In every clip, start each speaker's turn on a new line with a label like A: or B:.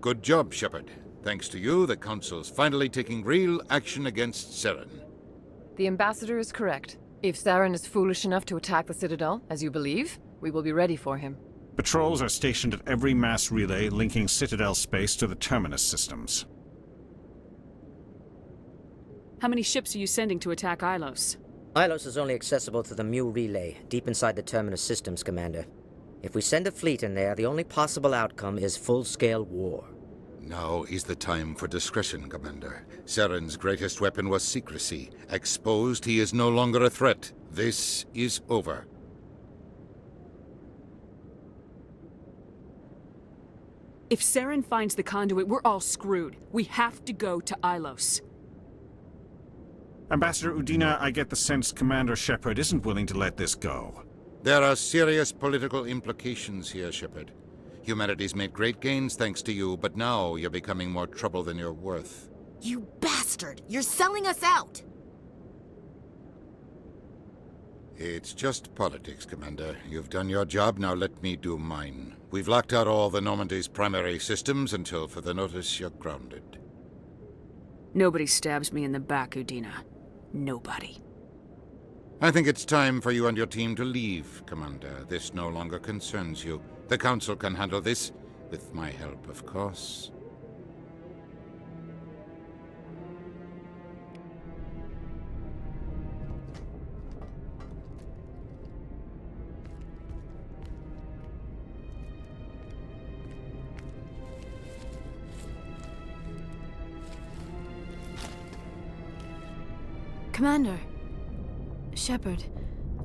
A: Good job, Shepard. Thanks to you, the Council's finally taking real action against Saren.
B: The Ambassador is correct. If Saren is foolish enough to attack the Citadel, as you believe, we will be ready for him.
C: Patrols are stationed at every mass relay linking Citadel space to the Terminus systems.
D: How many ships are you sending to attack Ilos?
E: Ilos is only accessible to the Mu relay, deep inside the Terminus systems, Commander. If we send a fleet in there, the only possible outcome is full-scale war.
A: Now is the time for discretion, Commander. Saren's greatest weapon was secrecy. Exposed, he is no longer a threat. This is over.
D: If Saren finds the conduit, we're all screwed. We have to go to Ilos.
C: Ambassador Udina, I get the sense Commander Shepard isn't willing to let this go.
A: There are serious political implications here, Shepard. Humanity's made great gains thanks to you, but now you're becoming more trouble than you're worth.
F: You bastard! You're selling us out!
A: It's just politics, Commander. You've done your job, now let me do mine. We've locked out all the Normandy's primary systems until further notice you're grounded.
D: Nobody stabs me in the back, Udina. Nobody.
A: I think it's time for you and your team to leave, Commander. This no longer concerns you. The Council can handle this, with my help, of course.
G: Commander. Shepard,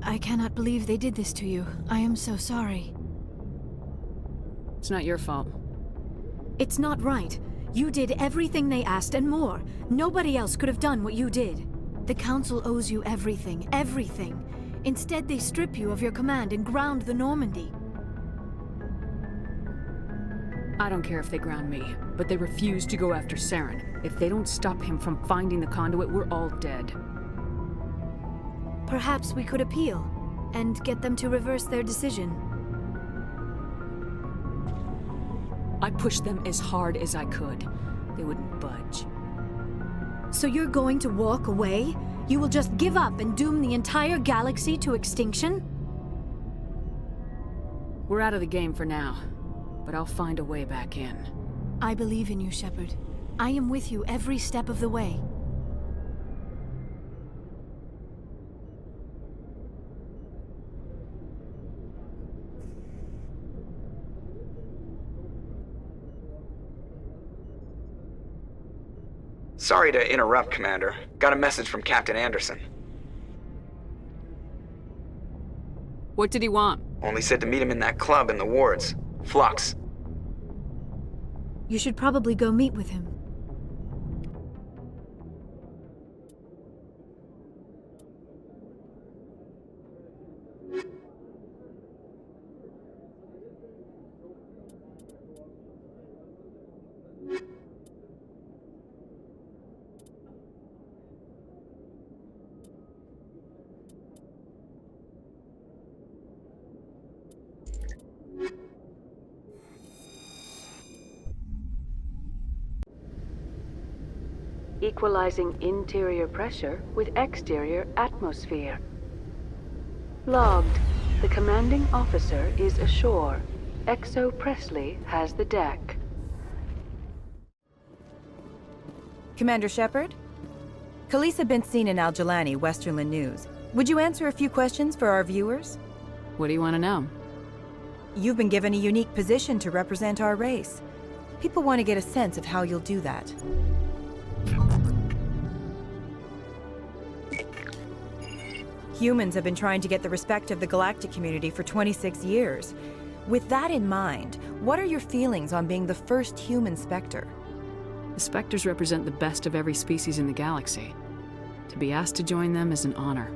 G: I cannot believe they did this to you. I am so sorry.
D: It's not your fault.
G: It's not right. You did everything they asked and more. Nobody else could have done what you did. The Council owes you everything, everything. Instead, they strip you of your command and ground the Normandy.
D: I don't care if they ground me, but they refuse to go after Saren. If they don't stop him from finding the conduit, we're all dead.
G: Perhaps we could appeal, and get them to reverse their decision.
D: I pushed them as hard as I could. They wouldn't budge.
G: So you're going to walk away? You will just give up and doom the entire galaxy to extinction?
D: We're out of the game for now, but I'll find a way back in.
G: I believe in you, Shepard. I am with you every step of the way.
H: Sorry to interrupt, Commander. Got a message from Captain Anderson.
D: What did he want?
H: Only said to meet him in that club in the wards. Flux.
G: You should probably go meet with him.
I: Equalizing interior pressure with exterior atmosphere. Logged. The commanding officer is ashore. Exo Presley has the deck.
J: Commander Shepard? Khaleesa been seen in Al-Jalani, Westerland News. Would you answer a few questions for our viewers?
D: What do you want to know?
J: You've been given a unique position to represent our race. People want to get a sense of how you'll do that. Humans have been trying to get the respect of the galactic community for 26 years. With that in mind, what are your feelings on being the first human Spectre?
D: The Spectres represent the best of every species in the galaxy. To be asked to join them is an honor.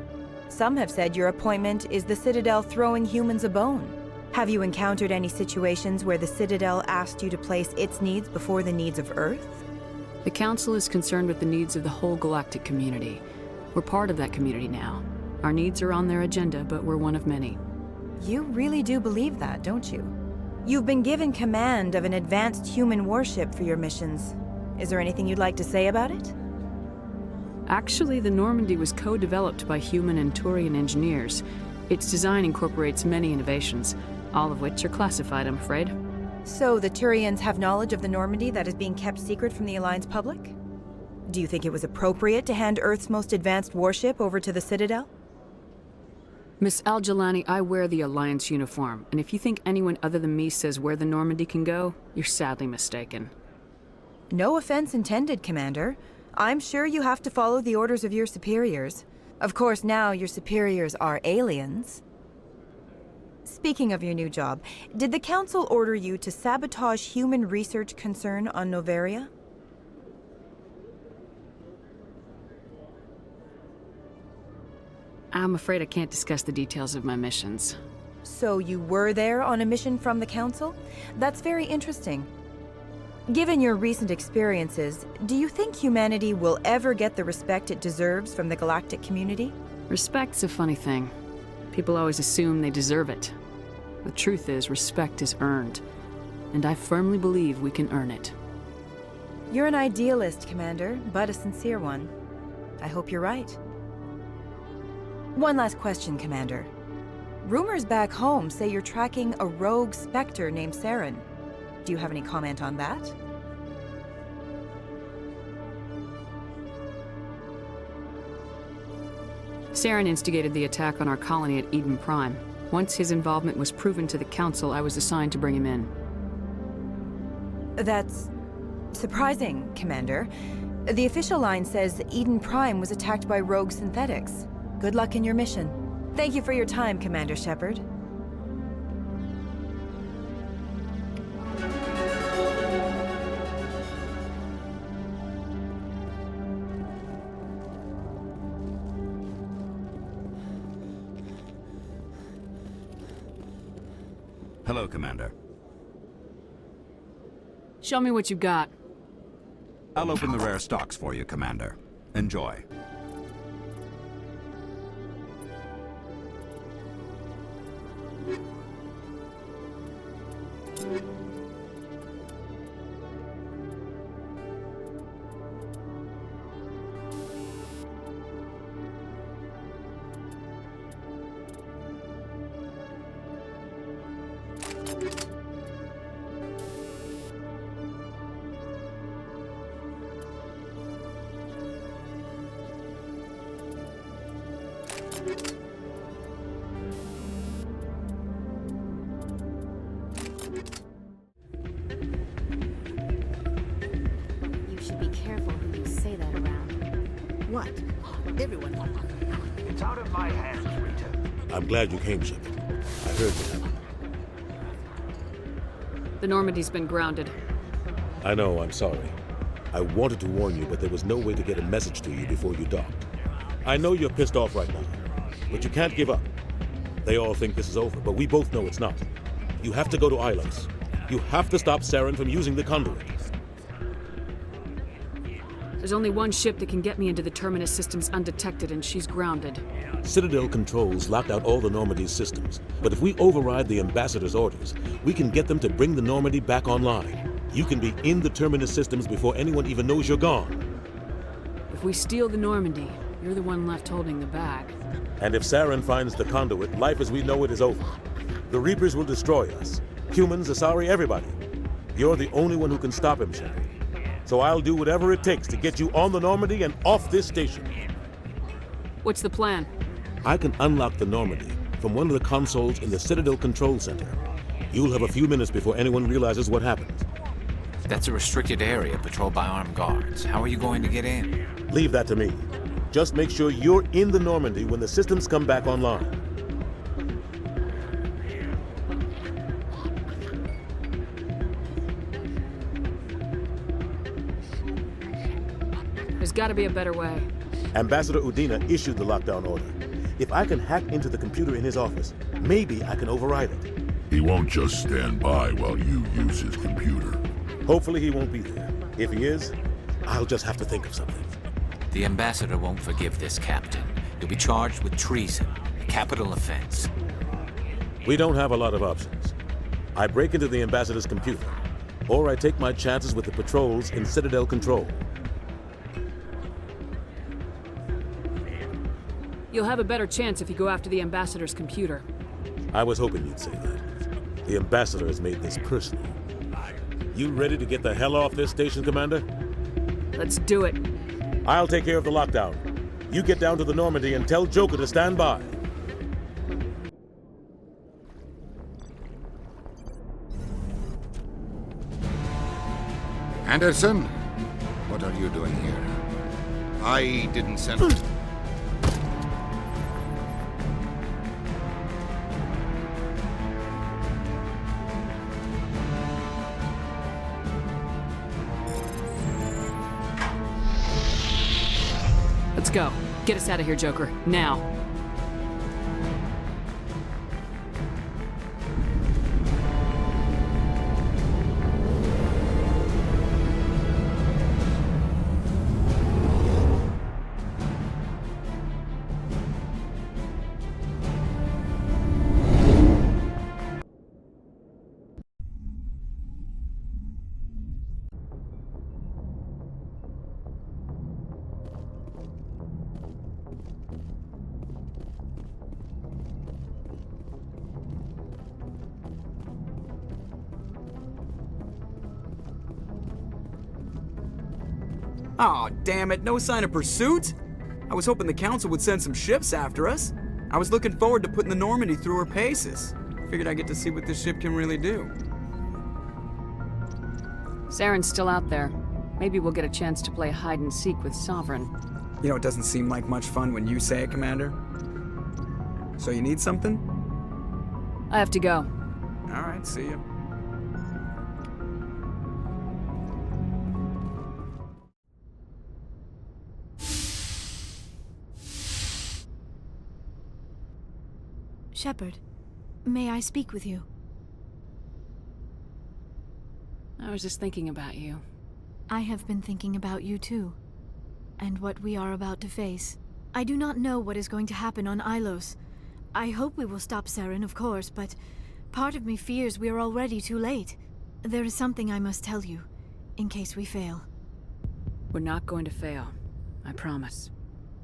J: Some have said your appointment is the Citadel throwing humans a bone. Have you encountered any situations where the Citadel asked you to place its needs before the needs of Earth?
D: The Council is concerned with the needs of the whole galactic community. We're part of that community now. Our needs are on their agenda, but we're one of many.
J: You really do believe that, don't you? You've been given command of an advanced human warship for your missions. Is there anything you'd like to say about it?
D: Actually, the Normandy was co-developed by human and Turian engineers. Its design incorporates many innovations, all of which are classified, I'm afraid.
J: So the Turians have knowledge of the Normandy that is being kept secret from the Alliance public? Do you think it was appropriate to hand Earth's most advanced warship over to the Citadel?
D: Miss Al-Jalani, I wear the Alliance uniform, and if you think anyone other than me says where the Normandy can go, you're sadly mistaken.
J: No offense intended, Commander. I'm sure you have to follow the orders of your superiors. Of course, now your superiors are aliens. Speaking of your new job, did the Council order you to sabotage human research concern on Noveria?
D: I'm afraid I can't discuss the details of my missions.
J: So you were there on a mission from the Council? That's very interesting. Given your recent experiences, do you think humanity will ever get the respect it deserves from the galactic community?
D: Respect's a funny thing. People always assume they deserve it. The truth is, respect is earned, and I firmly believe we can earn it.
J: You're an idealist, Commander, but a sincere one. I hope you're right. One last question, Commander. Rumors back home say you're tracking a rogue Spectre named Saren. Do you have any comment on that?
D: Saren instigated the attack on our colony at Eden Prime. Once his involvement was proven to the Council, I was assigned to bring him in.
J: That's surprising, Commander. The official line says Eden Prime was attacked by rogue synthetics. Good luck in your mission. Thank you for your time, Commander Shepard.
K: Hello, Commander.
D: Show me what you got.
K: I'll open the rare stocks for you, Commander. Enjoy.
L: You should be careful who you say that around.
F: What? Everyone.
M: It's out of my hands, Rita.
N: I'm glad you came, Shepard. I heard what happened.
D: The Normandy's been grounded.
N: I know, I'm sorry. I wanted to warn you, but there was no way to get a message to you before you docked. I know you're pissed off right now, but you can't give up. They all think this is over, but we both know it's not. You have to go to Ilos. You have to stop Saren from using the conduit.
D: There's only one ship that can get me into the Terminus systems undetected, and she's grounded.
N: Citadel controls locked out all the Normandy's systems, but if we override the Ambassador's orders, we can get them to bring the Normandy back online. You can be in the Terminus systems before anyone even knows you're gone.
D: If we steal the Normandy, you're the one left holding the bag.
N: And if Saren finds the conduit, life as we know it is over. The Reapers will destroy us. Humans, Asari, everybody. You're the only one who can stop him, Shepard. So I'll do whatever it takes to get you on the Normandy and off this station.
D: What's the plan?
N: I can unlock the Normandy from one of the consoles in the Citadel Control Center. You'll have a few minutes before anyone realizes what happened.
O: That's a restricted area patrolled by armed guards. How are you going to get in?
N: Leave that to me. Just make sure you're in the Normandy when the systems come back online.
D: There's gotta be a better way.
N: Ambassador Udina issued the lockdown order. If I can hack into the computer in his office, maybe I can override it.
P: He won't just stand by while you use his computer.
N: Hopefully he won't be there. If he is, I'll just have to think of something.
O: The Ambassador won't forgive this, Captain. You'll be charged with treason, a capital offense.
N: We don't have a lot of options. I break into the Ambassador's computer, or I take my chances with the patrols in Citadel control.
D: You'll have a better chance if you go after the Ambassador's computer.
N: I was hoping you'd say that. The Ambassador has made this personal. You ready to get the hell off this station, Commander?
D: Let's do it.
N: I'll take care of the lockdown. You get down to the Normandy and tell Joker to stand by.
A: Anderson, what are you doing here? I didn't send...
D: Let's go. Get us out of here, Joker. Now.
H: Aw, damn it, no sign of pursuit? I was hoping the Council would send some ships after us. I was looking forward to putting the Normandy through her paces. Figured I'd get to see what this ship can really do.
D: Saren's still out there. Maybe we'll get a chance to play hide and seek with Sovereign.
H: You know, it doesn't seem like much fun when you say it, Commander. So you need something?
D: I have to go.
H: Alright, see ya.
G: Shepard, may I speak with you?
D: I was just thinking about you.
G: I have been thinking about you too, and what we are about to face. I do not know what is going to happen on Ilos. I hope we will stop Saren, of course, but part of me fears we are already too late. There is something I must tell you, in case we fail.
D: We're not going to fail. I promise.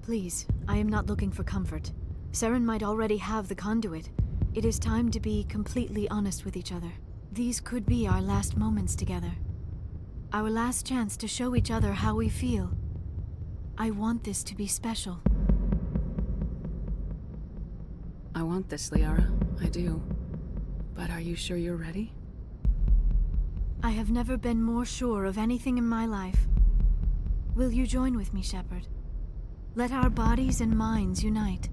G: Please, I am not looking for comfort. Saren might already have the conduit. It is time to be completely honest with each other. These could be our last moments together. Our last chance to show each other how we feel. I want this to be special.
D: I want this, Liara. I do. But are you sure you're ready?
G: I have never been more sure of anything in my life. Will you join with me, Shepard? Let our bodies and minds unite.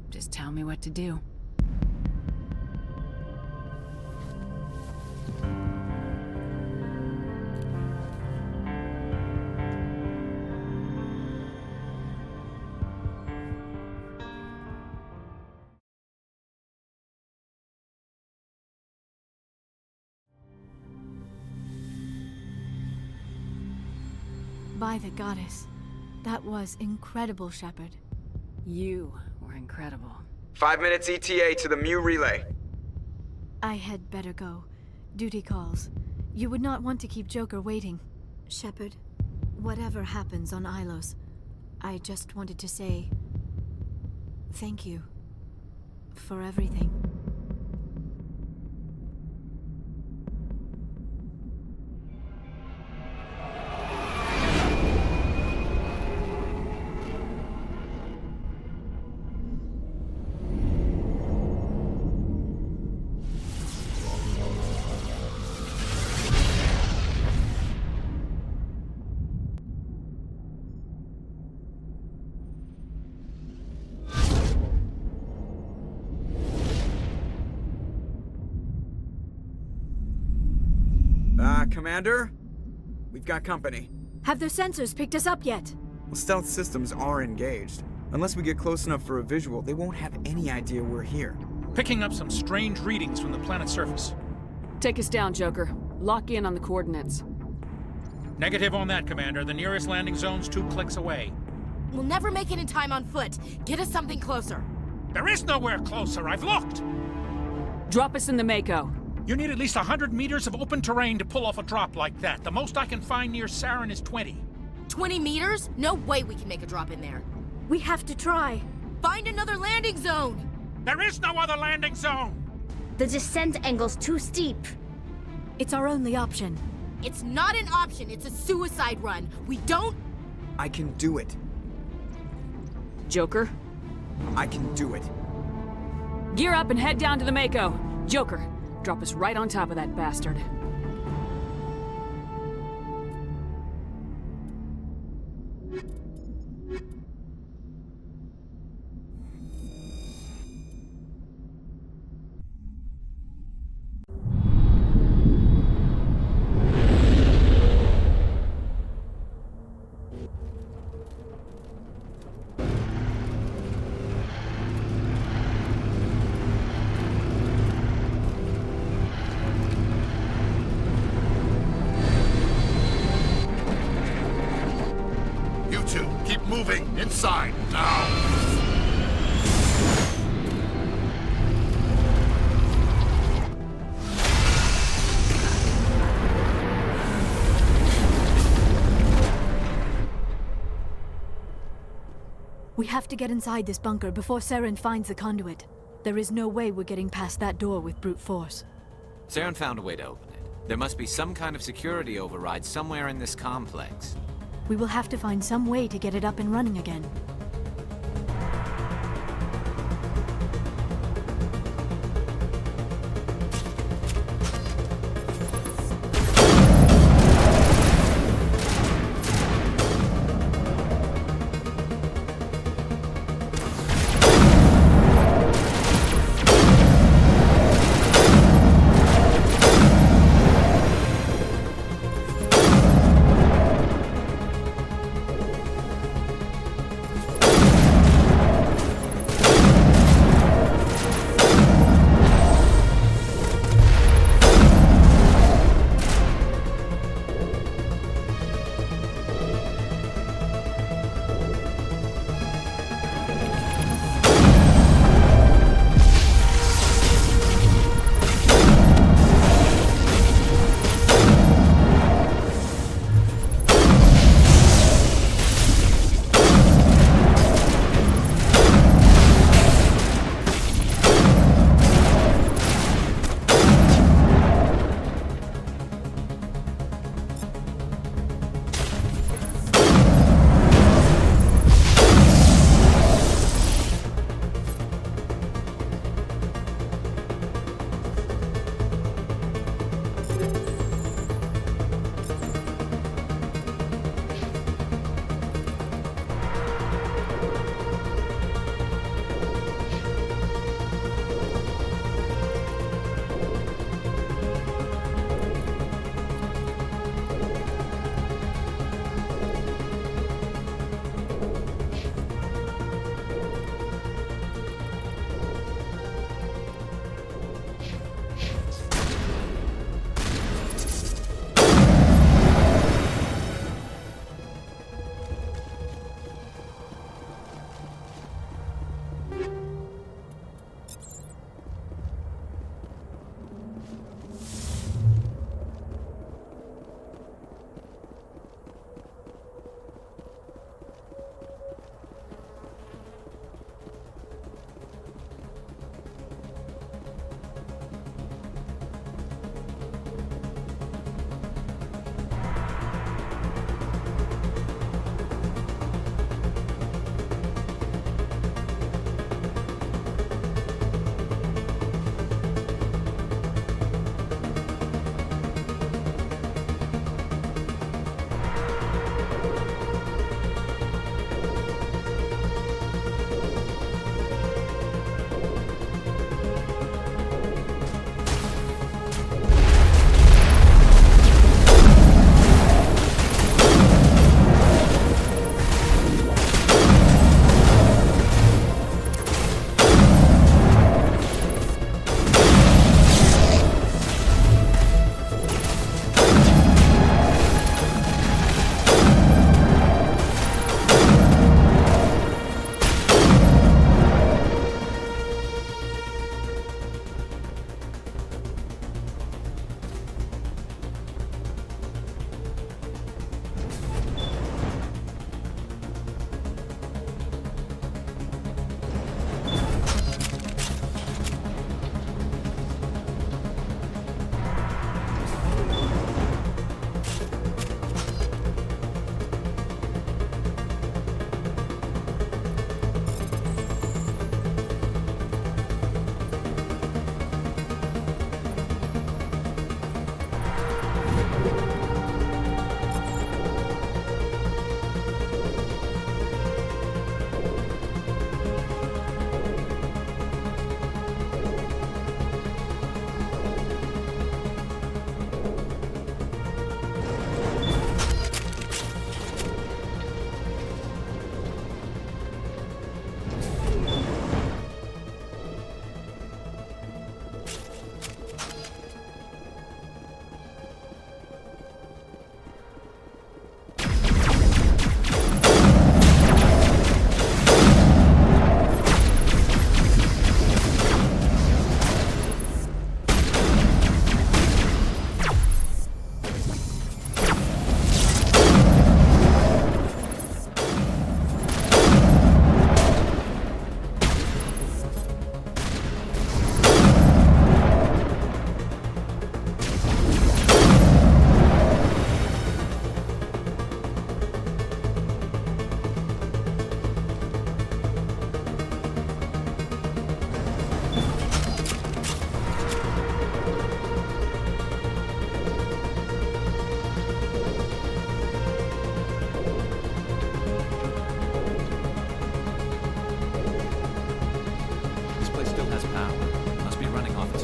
D: Just tell me what to do.
G: By the goddess, that was incredible, Shepard.
D: You were incredible.
H: 5 minutes ETA to the Mu relay.
G: I had better go. Duty calls. You would not want to keep Joker waiting. Shepard, whatever happens on Ilos, I just wanted to say thank you for everything.
H: Commander? We've got company.
G: Have their sensors picked us up yet?
H: Well, stealth systems are engaged. Unless we get close enough for a visual, they won't have any idea we're here.
Q: Picking up some strange readings from the planet's surface.
D: Take us down, Joker. Lock in on the coordinates.
Q: Negative on that, Commander. The nearest landing zone's 2 clicks away.
L: We'll never make it in time on foot. Get us something closer.
Q: There is nowhere closer. I've looked.
D: Drop us in the Mako.
Q: You need at least 100 meters of open terrain to pull off a drop like that. The most I can find near Saren is 20.
L: 20 meters? No way we can make a drop in there.
G: We have to try.
L: Find another landing zone!
Q: There is no other landing zone!
R: The descent angle's too steep.
G: It's our only option.
L: It's not an option, it's a suicide run. We don't...
H: I can do it.
D: Joker?
H: I can do it.
D: Gear up and head down to the Mako. Joker, drop us right on top of that bastard.
P: You two, keep moving. Inside, now.
G: We have to get inside this bunker before Saren finds the conduit. There is no way we're getting past that door with brute force.
O: Saren found a way to open it. There must be some kind of security override somewhere in this complex.
G: We will have to find some way to get it up and running again.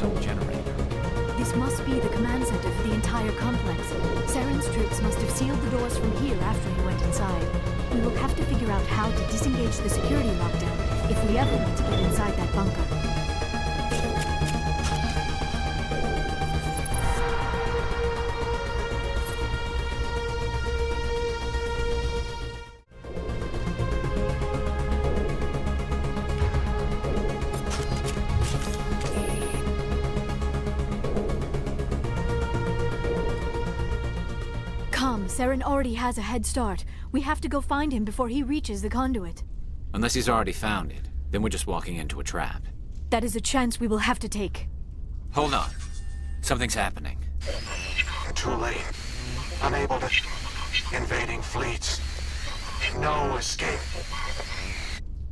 O: some generator.
G: This must be the command center for the entire complex. Saren's troops must have sealed the doors from here after he went inside. We will have to figure out how to disengage the security lockdown if we ever want to get inside that bunker. Saren already has a head start. We have to go find him before he reaches the conduit.
O: Unless he's already found it, then we're just walking into a trap.
G: That is a chance we will have to take.
O: Hold on. Something's happening.
M: Too late. Unable to... Invading fleets. No escape.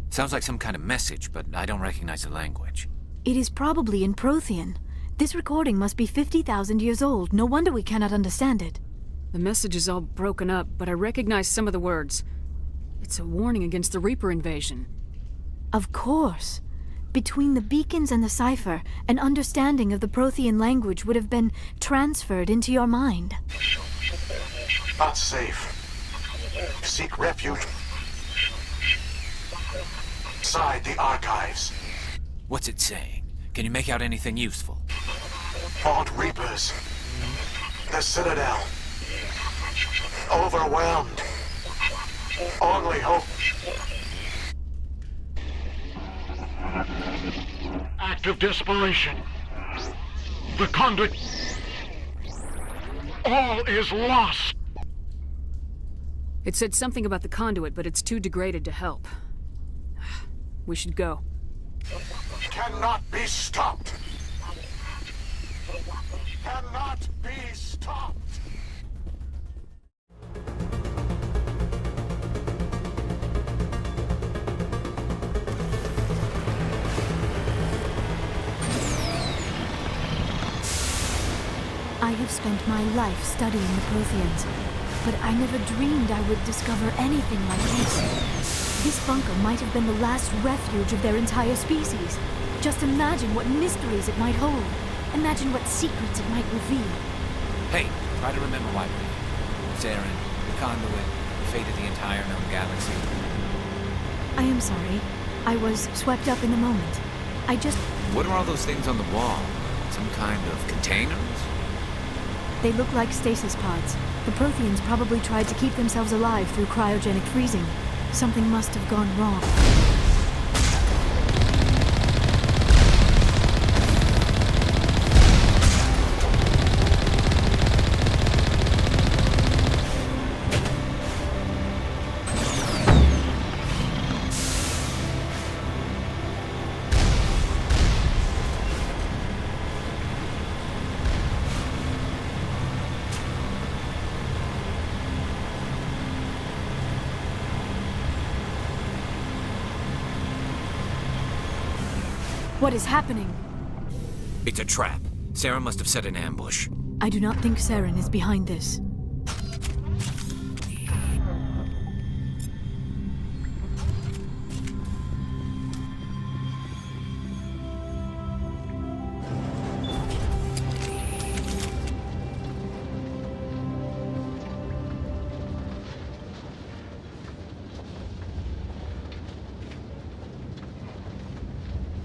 O: Sounds like some kind of message, but I don't recognize the language.
G: It is probably in Prothean. This recording must be 50,000 years old. No wonder we cannot understand it.
D: The message is all broken up, but I recognize some of the words. It's a warning against the Reaper invasion.
G: Of course. Between the beacons and the cipher, an understanding of the Prothean language would have been transferred into your mind.
M: Not safe. Seek refuge inside the archives.
O: What's it saying? Can you make out anything useful?
M: Vault Reapers. The Citadel. Overwhelmed. Only hope. Act of desperation. The conduit. All is lost.
D: It said something about the conduit, but it's too degraded to help. We should go.
M: Cannot be stopped. Cannot be stopped.
G: I have spent my life studying the Protheans, but I never dreamed I would discover anything like this. This bunker might have been the last refuge of their entire species. Just imagine what mysteries it might hold. Imagine what secrets it might reveal.
O: Hey, try to remember why we're here. Saren, the conduit, the fate of the entire known galaxy.
G: I am sorry. I was swept up in the moment. I just...
O: What are all those things on the wall? Some kind of containers?
G: They look like stasis pods. The Protheans probably tried to keep themselves alive through cryogenic freezing. Something must have gone wrong. What is happening?
O: It's a trap. Saren must have set an ambush.
G: I do not think Saren is behind this.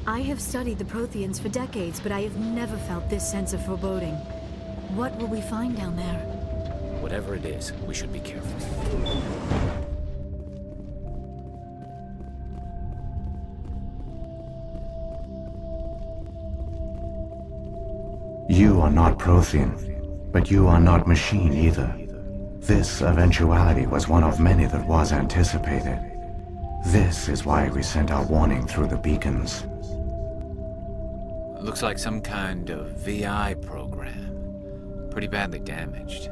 G: I have studied the Protheans for decades, but I have never felt this sense of foreboding. What will we find down there?
O: Whatever it is, we should be careful.
S: You are not Prothean, but you are not machine either. This eventuality was one of many that was anticipated. This is why we sent our warning through the beacons.
O: Looks like some kind of VI program. Pretty badly damaged.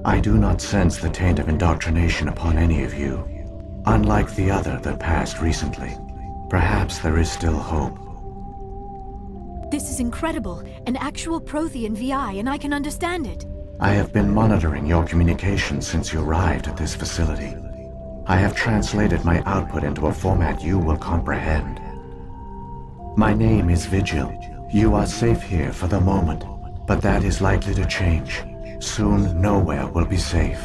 S: I do not sense the taint of indoctrination upon any of you. Unlike the other that passed recently. Perhaps there is still hope.
G: This is incredible. An actual Prothean VI, and I can understand it.
S: I have been monitoring your communications since you arrived at this facility. I have translated my output into a format you will comprehend. My name is Vigil, You are safe here for the moment, but that is likely to change. Soon, nowhere will be safe.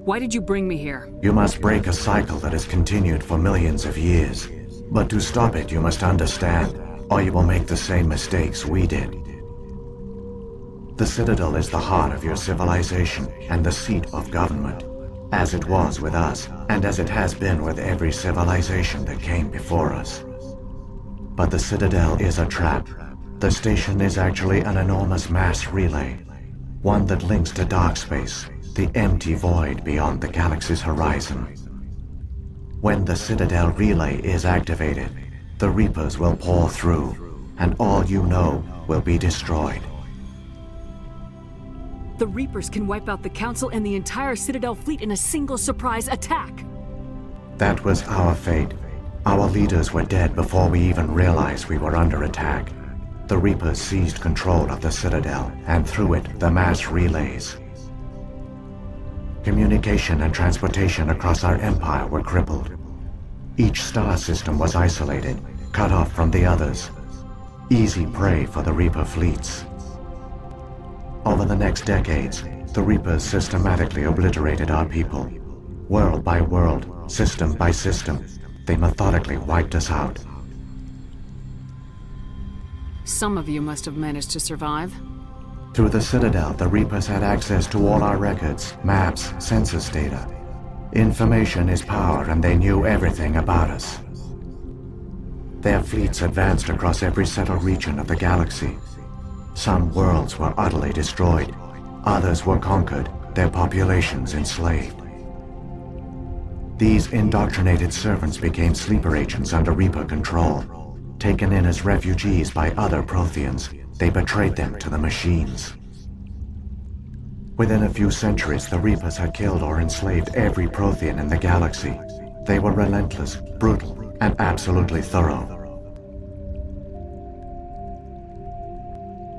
D: Why did you bring me here?
S: You must break a cycle that has continued for millions of years. But to stop it, you must understand, or you will make the same mistakes we did. The Citadel is the heart of your civilization and the seat of government, as it was with us, and as it has been with every civilization that came before us. But the Citadel is a trap. The station is actually an enormous mass relay, one that links to dark space, the empty void beyond the galaxy's horizon. When the Citadel relay is activated, the Reapers will pour through, and all you know will be destroyed.
D: The Reapers can wipe out the Council and the entire Citadel fleet in a single surprise attack.
S: That was our fate. Our leaders were dead before we even realized we were under attack. The Reapers seized control of the Citadel, and through it, the mass relays. Communication and transportation across our empire were crippled. Each star system was isolated, cut off from the others. Easy prey for the Reaper fleets. Over the next decades, the Reapers systematically obliterated our people. World by world, system by system, they methodically wiped us out.
D: Some of you must have managed to survive.
S: Through the Citadel, the Reapers had access to all our records, maps, census data. Information is power, and they knew everything about us. Their fleets advanced across every settled region of the galaxy. Some worlds were utterly destroyed. Others were conquered, their populations enslaved. These indoctrinated servants became sleeper agents under Reaper control. Taken in as refugees by other Protheans, they betrayed them to the machines. Within a few centuries, the Reapers had killed or enslaved every Prothean in the galaxy. They were relentless, brutal, and absolutely thorough.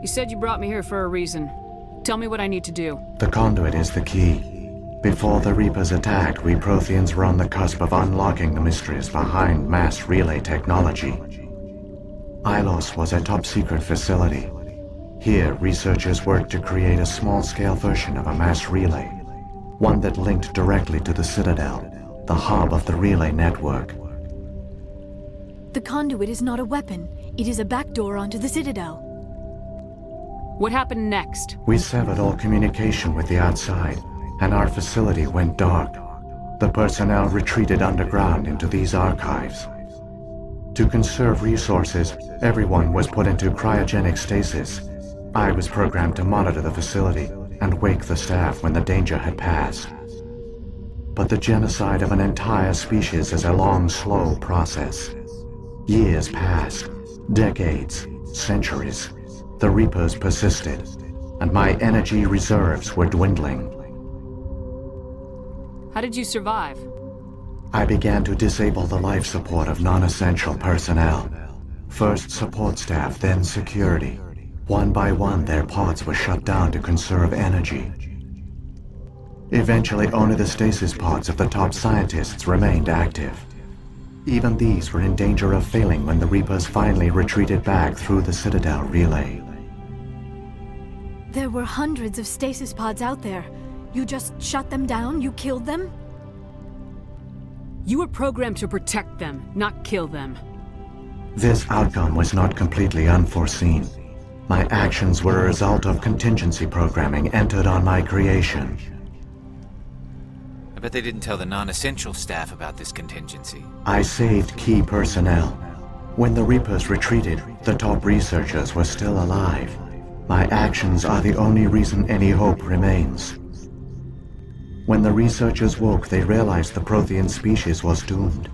D: You said you brought me here for a reason. Tell me what I need to do.
S: The conduit is the key. Before the Reapers attacked, we Protheans were on the cusp of unlocking the mysteries behind mass relay technology. Ilos was a top-secret facility. Here, researchers worked to create a small-scale version of a mass relay, one that linked directly to the Citadel, the hub of the relay network.
G: The conduit is not a weapon. It is a backdoor onto the Citadel.
D: What happened next?
S: We severed all communication with the outside, and our facility went dark. The personnel retreated underground into these archives. To conserve resources, everyone was put into cryogenic stasis. I was programmed to monitor the facility and wake the staff when the danger had passed. But the genocide of an entire species is a long, slow process. Years passed, decades, centuries. The Reapers persisted, and my energy reserves were dwindling.
D: How did you survive?
S: I began to disable the life support of non-essential personnel. First support staff, then security. One by one, their pods were shut down to conserve energy. Eventually, only the stasis pods of the top scientists remained active. Even these were in danger of failing when the Reapers finally retreated back through the Citadel relay.
G: There were hundreds of stasis pods out there. You just shut them down? You killed them?
D: You were programmed to protect them, not kill them.
S: This outcome was not completely unforeseen. My actions were a result of contingency programming entered on my creation.
O: I bet they didn't tell the non-essential staff about this contingency.
S: I saved key personnel. When the Reapers retreated, the top researchers were still alive. My actions are the only reason any hope remains. When the researchers woke, they realized the Prothean species was doomed.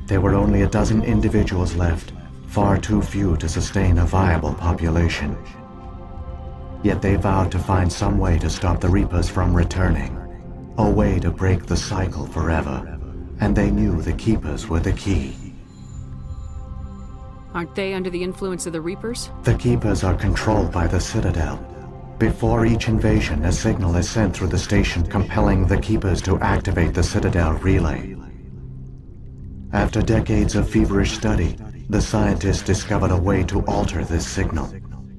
S: There were only a dozen individuals left, far too few to sustain a viable population. Yet they vowed to find some way to stop the Reapers from returning, a way to break the cycle forever, and they knew the Keepers were the key.
D: Aren't they under the influence of the Reapers?
S: The Keepers are controlled by the Citadel. Before each invasion, a signal is sent through the station compelling the Keepers to activate the Citadel relay. After decades of feverish study, the scientists discovered a way to alter this signal.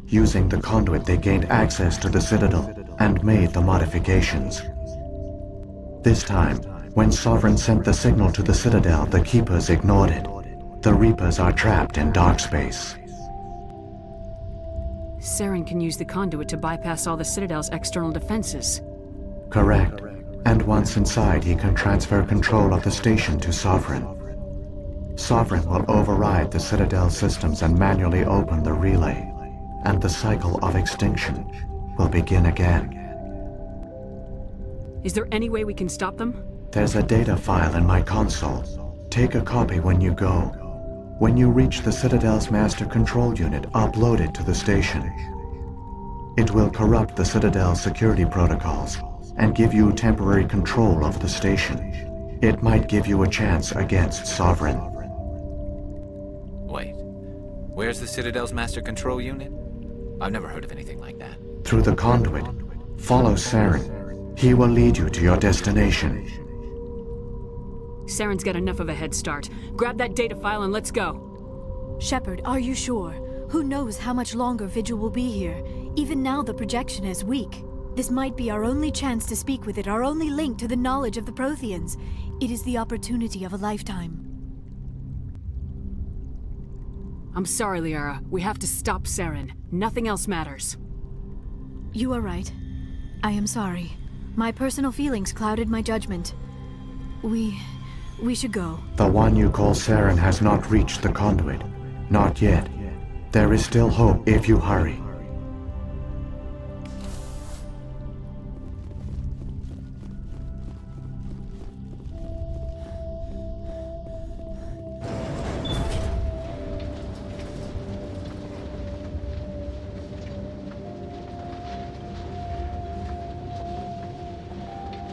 S: Using the conduit, they gained access to the Citadel and made the modifications. This time, when Sovereign sent the signal to the Citadel, the Keepers ignored it. The Reapers are trapped in dark space.
D: Saren can use the conduit to bypass all the Citadel's external defenses.
S: Correct. And once inside, he can transfer control of the station to Sovereign. Sovereign will override the Citadel systems and manually open the relay, and the cycle of extinction will begin again.
D: Is there any way we can stop them?
S: There's a data file in my console. Take a copy when you go. When you reach the Citadel's master control unit, upload it to the station. It will corrupt the Citadel's security protocols and give you temporary control of the station. It might give you a chance against Sovereign.
O: Wait, where's the Citadel's master control unit? I've never heard of anything like that.
S: Through the conduit, follow Saren. He will lead you to your destination.
D: Saren's got enough of a head start. Grab that data file and let's go.
G: Shepard, are you sure? Who knows how much longer Vigil will be here? Even now the projection is weak. This might be our only chance to speak with it, our only link to the knowledge of the Protheans. It is the opportunity of a lifetime.
D: I'm sorry, Liara. We have to stop Saren. Nothing else matters.
G: You are right. I am sorry. My personal feelings clouded my judgment. We should go.
S: The one you call Saren has not reached the conduit. Not yet. There is still hope if you hurry.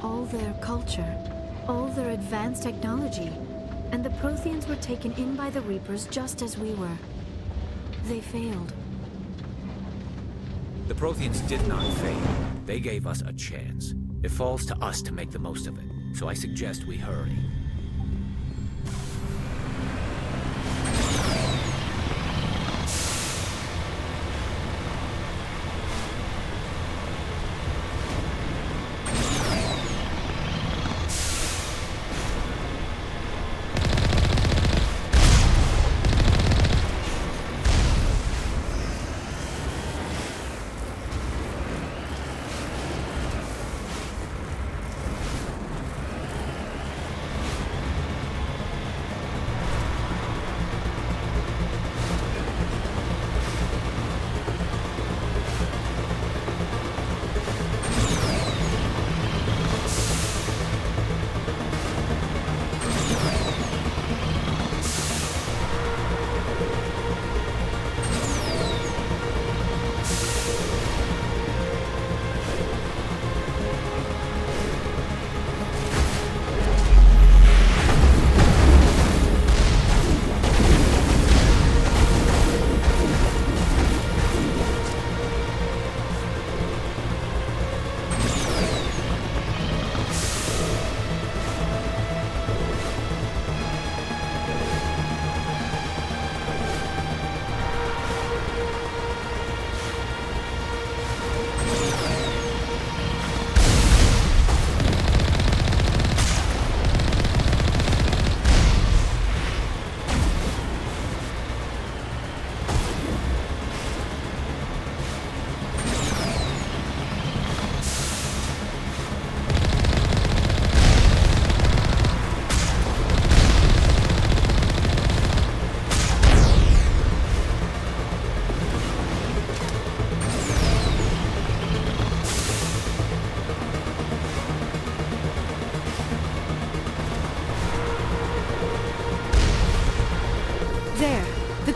G: All their culture, all their advanced technology, and the Protheans were taken in by the Reapers just as we were. They failed.
O: The Protheans did not fail. They gave us a chance. It falls to us to make the most of it, so I suggest we hurry.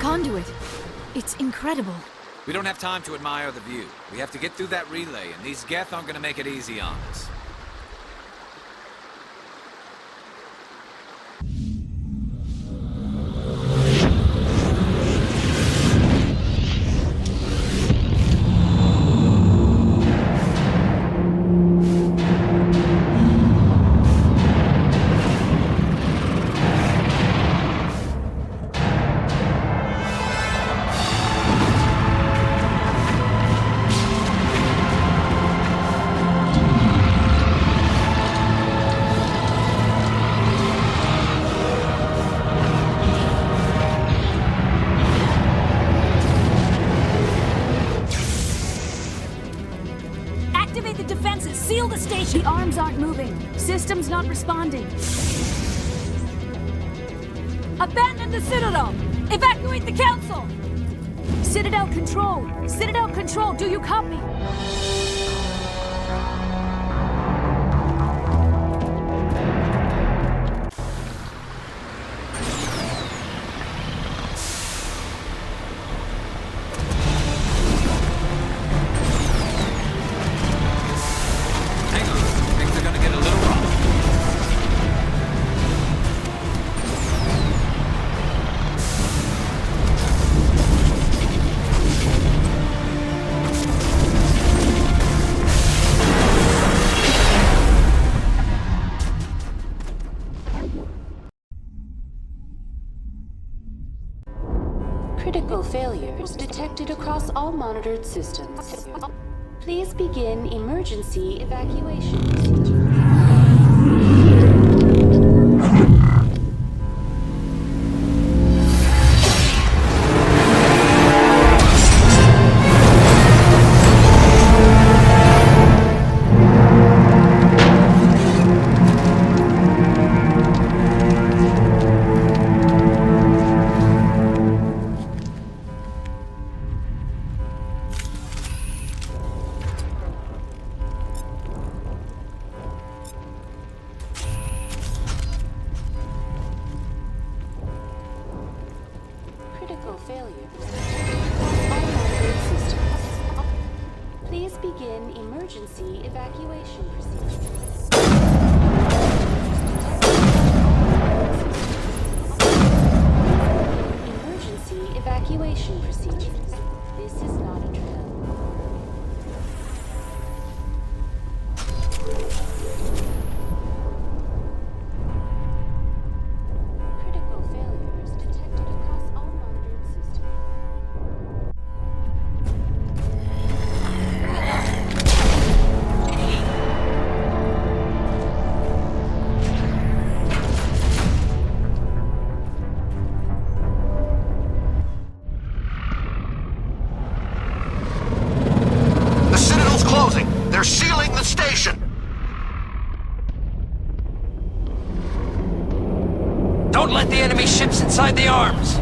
G: Conduit. It's incredible.
O: We don't have time to admire the view. We have to get through that relay, and these Geth aren't gonna make it easy on us.
G: Systems aren't moving. Systems not responding. Abandon the Citadel! Evacuate the Council! Citadel Control! Citadel Control, do you copy?
I: Critical failures detected across all monitored systems. Please begin emergency evacuation procedure. Critical failures. All monitored systems. Please begin emergency evacuation procedure. Emergency evacuation procedures. This is not a drill. Critical failures detected across all monitored systems.
T: The Citadel's closing! They're sealing the station!
U: Don't let the enemy ships inside the arms!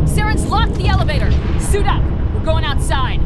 D: Saren's locked the elevator! Suit up! We're going outside!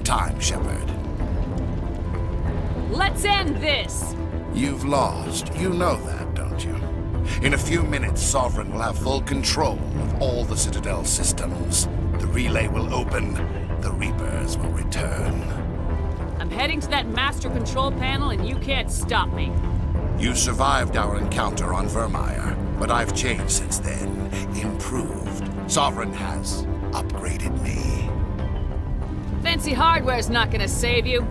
T: time, Shepard.
D: Let's end this!
T: You've lost. You know that, don't you? In a few minutes, Sovereign will have full control of all the Citadel systems. The relay will open. The Reapers will return.
D: I'm heading to that master control panel and you can't stop me.
T: You survived our encounter on Vermeer, but I've changed since then. Improved. Sovereign has upgraded me.
D: Fancy hardware's not gonna save you.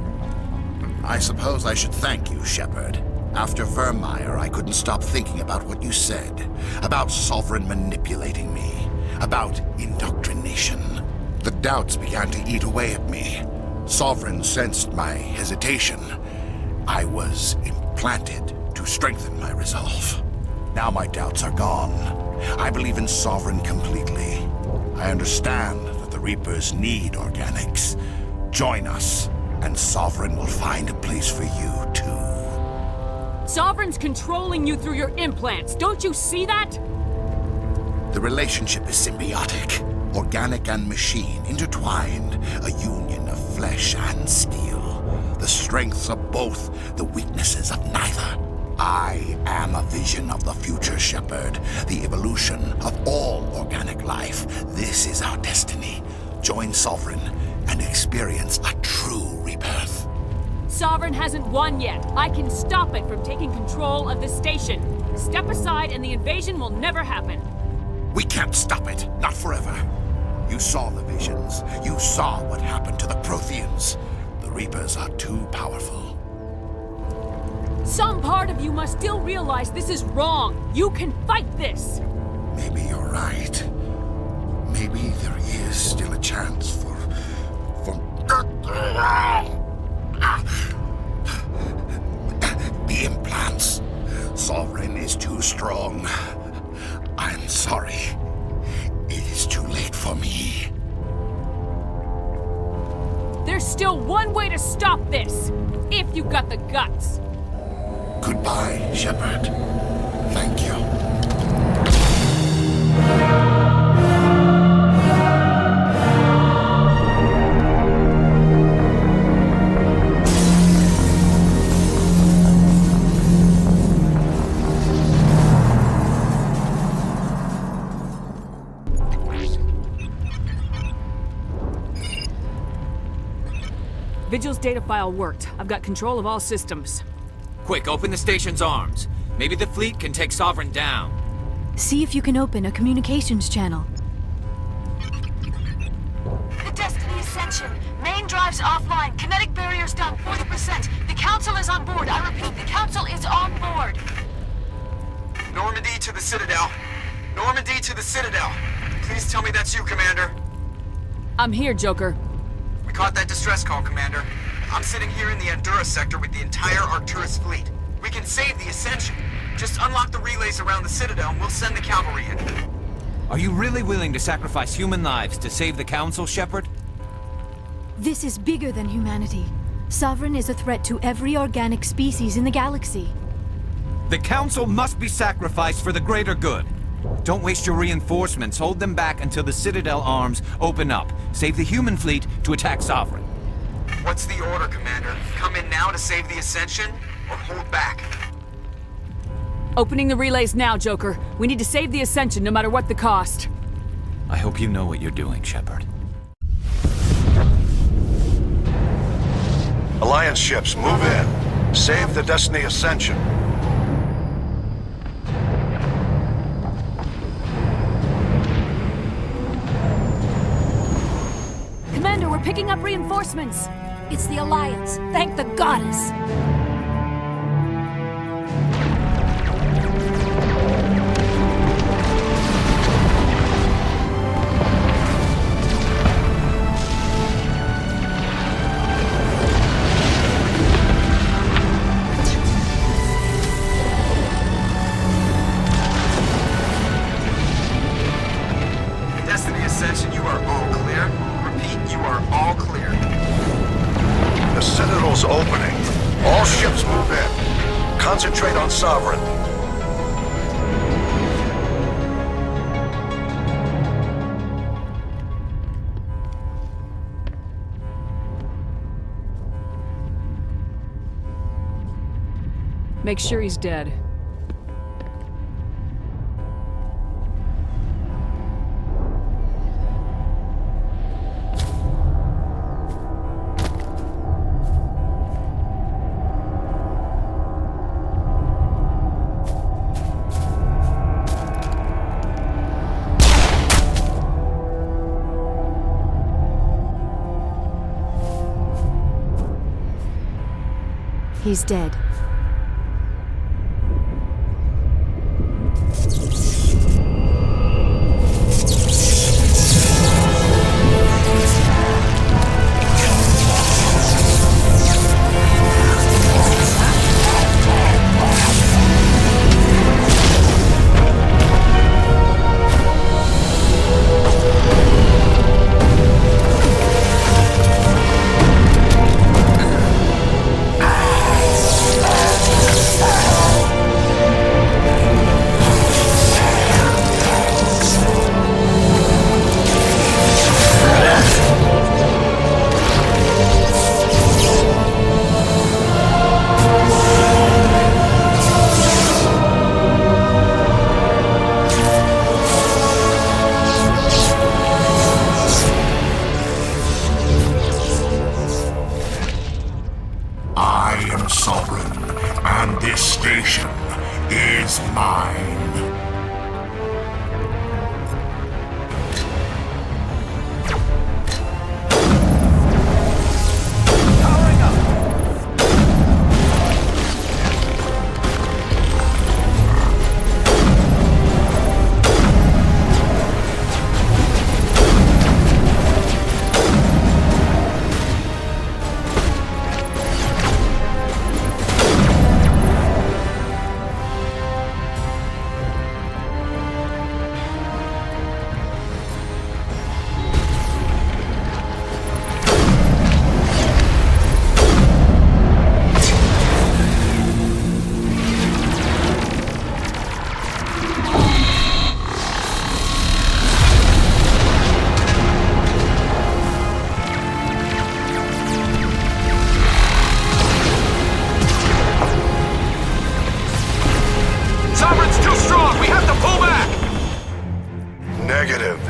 T: I suppose I should thank you, Shepard. After Vermeer, I couldn't stop thinking about what you said. About Sovereign manipulating me. About indoctrination. The doubts began to eat away at me. Sovereign sensed my hesitation. I was implanted to strengthen my resolve. Now my doubts are gone. I believe in Sovereign completely. I understand that the Reapers need organics. Join us, and Sovereign will find a place for you, too.
D: Sovereign's controlling you through your implants. Don't you see that?
T: The relationship is symbiotic. Organic and machine, intertwined. A union of flesh and steel. The strengths of both, the weaknesses of neither. I am a vision of the future, Shepard. The evolution of all organic life. This is our destiny. Join Sovereign and experience a true rebirth.
D: Sovereign hasn't won yet. I can stop it from taking control of the station. Step aside and the invasion will never happen.
T: We can't stop it. Not forever. You saw the visions. You saw what happened to the Protheans. The Reapers are too powerful.
D: Some part of you must still realize this is wrong. You can fight this.
T: Maybe you're right. Maybe there is still a chance for... The implants. Sovereign is too strong. I'm sorry. It is too late for me.
D: There's still one way to stop this, if you've got the guts.
T: Goodbye, Shepard. Thank you.
D: Vigil's data file worked. I've got control of all systems.
O: Quick, open the station's arms. Maybe the fleet can take Sovereign down.
G: See if you can open a communications channel.
B: The Destiny Ascension. Main drives offline. Kinetic barriers down 40%. The Council is on board. I repeat, the Council is on board.
H: Normandy to the Citadel. Normandy to the Citadel. Please tell me that's you, Commander.
D: I'm here, Joker.
H: We caught that distress call, Commander. I'm sitting here in the Andurra sector with the entire Arcturus fleet. We can save the Ascension. Just unlock the relays around the Citadel and we'll send the cavalry in.
O: Are you really willing to sacrifice human lives to save the Council, Shepard?
G: This is bigger than humanity. Sovereign is a threat to every organic species in the galaxy.
O: The Council must be sacrificed for the greater good. Don't waste your reinforcements. Hold them back until the Citadel arms open up. Save the human fleet to attack Sovereign.
H: What's the order, Commander? Come in now to save the Ascension, or hold back?
D: Opening the relays now, Joker. We need to save the Ascension no matter what the cost.
O: I hope you know what you're doing, Shepard.
T: Alliance ships, move in. Save the Destiny Ascension.
D: Commander, we're picking up reinforcements.
B: It's the Alliance. Thank the goddess.
H: Destiny Ascension, you are all clear. Repeat, you are all clear.
T: The Citadel's opening. All ships move in. Concentrate on Sovereign.
D: Make sure he's dead.
G: He's dead.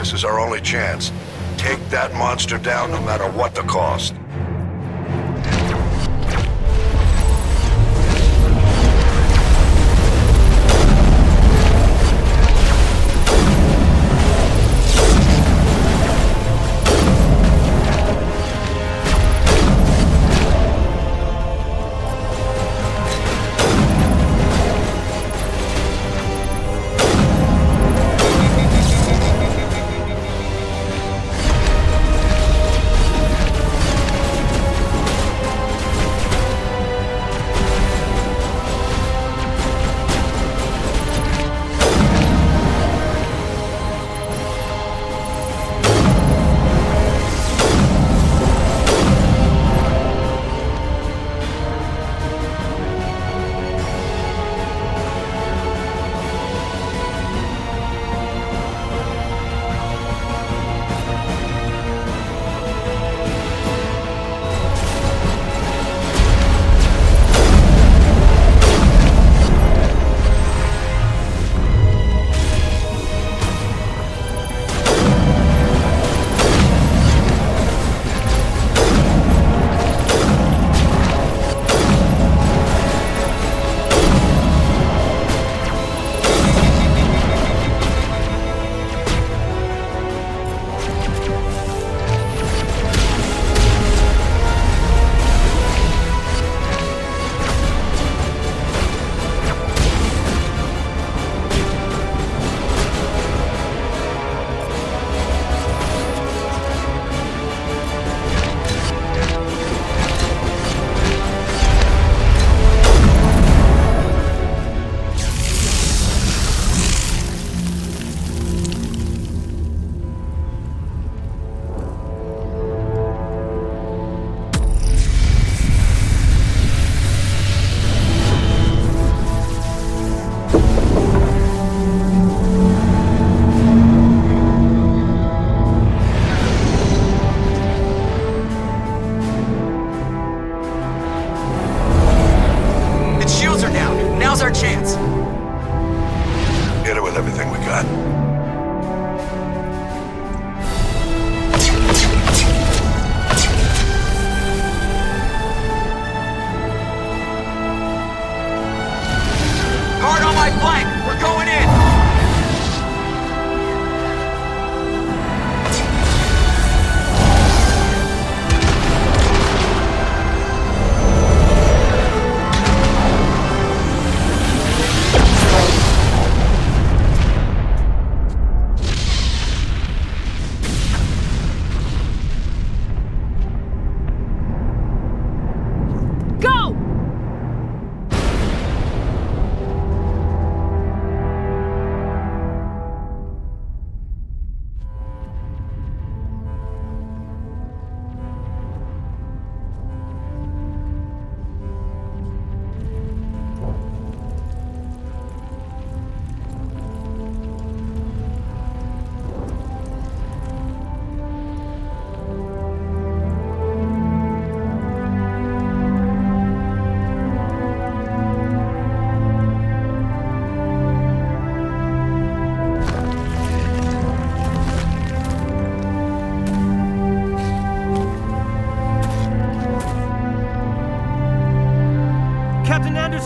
E: This is our only chance. Take that monster down no matter what the cost.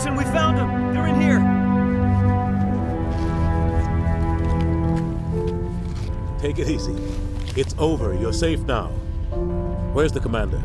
C: Anderson, we found them! They're in here!
N: Take it easy. It's over. You're safe now. Where's the commander?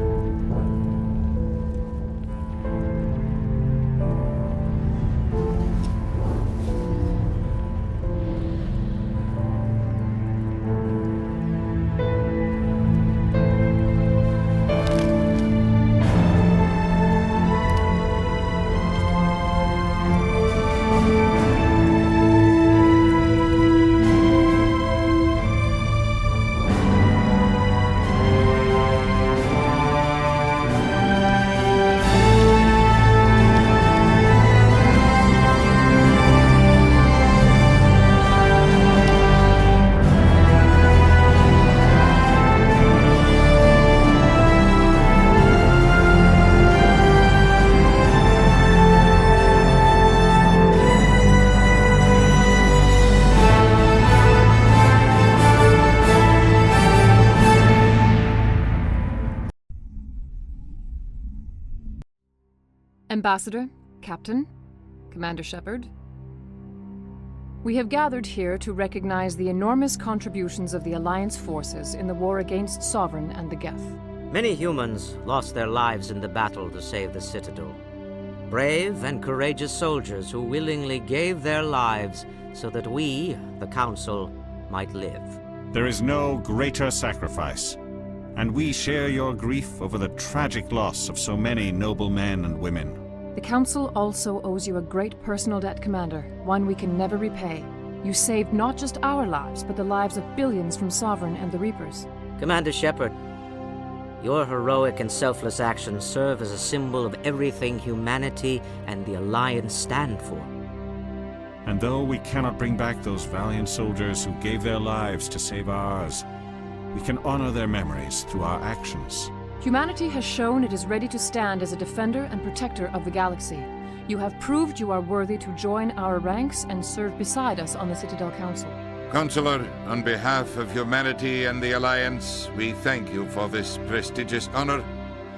V: Ambassador, Captain, Commander Shepard. We have gathered here to recognize the enormous contributions of the Alliance forces in the war against Sovereign and the Geth.
W: Many humans lost their lives in the battle to save the Citadel. Brave and courageous soldiers who willingly gave their lives so that we, the Council, might live.
K: There is no greater sacrifice, and we share your grief over the tragic loss of so many noble men and women.
V: The Council also owes you a great personal debt, Commander, one we can never repay. You saved not just our lives, but the lives of billions from Sovereign and the Reapers.
W: Commander Shepard, your heroic and selfless actions serve as a symbol of everything humanity and the Alliance stand for.
K: And though we cannot bring back those valiant soldiers who gave their lives to save ours, we can honor their memories through our actions.
V: Humanity has shown it is ready to stand as a defender and protector of the galaxy. You have proved you are worthy to join our ranks and serve beside us on the Citadel Council.
A: Counselor, on behalf of humanity and the Alliance, we thank you for this prestigious honor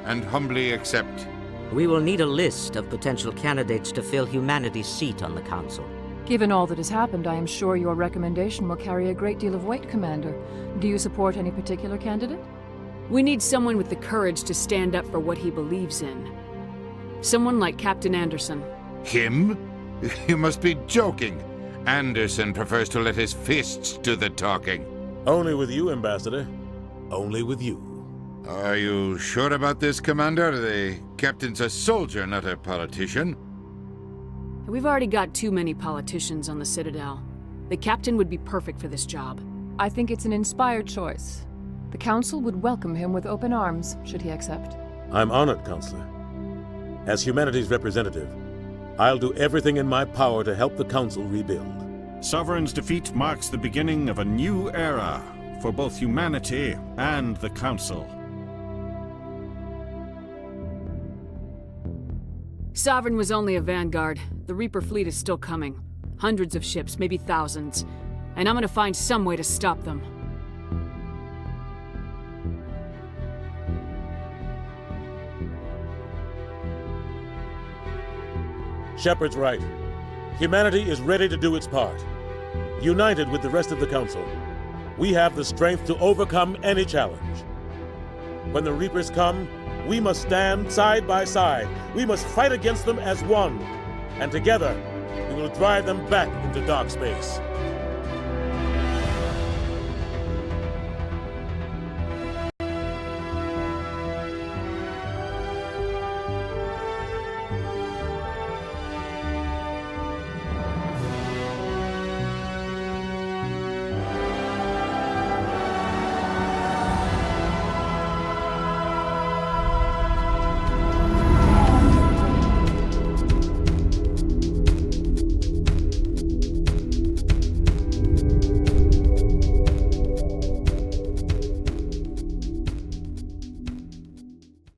A: and humbly accept.
W: We will need a list of potential candidates to fill humanity's seat on the Council.
V: Given all that has happened, I am sure your recommendation will carry a great deal of weight, Commander. Do you support any particular candidate?
D: We need someone with the courage to stand up for what he believes in. Someone like Captain Anderson.
A: Him? You must be joking. Anderson prefers to let his fists do the talking.
N: Only with you, Ambassador. Only with you.
A: Are you sure about this, Commander? The captain's a soldier, not a politician.
D: We've already got too many politicians on the Citadel. The captain would be perfect for this job.
V: I think it's an inspired choice. The Council would welcome him with open arms, should he accept.
N: I'm honored, Counselor. As humanity's representative, I'll do everything in my power to help the Council rebuild.
K: Sovereign's defeat marks the beginning of a new era for both humanity and the Council.
D: Sovereign was only a vanguard. The Reaper fleet is still coming. Hundreds of ships, maybe thousands. And I'm gonna find some way to stop them.
N: Shepard's right. Humanity is ready to do its part. United with the rest of the Council, we have the strength to overcome any challenge. When the Reapers come, we must stand side by side. We must fight against them as one. And together, we will drive them back into dark space.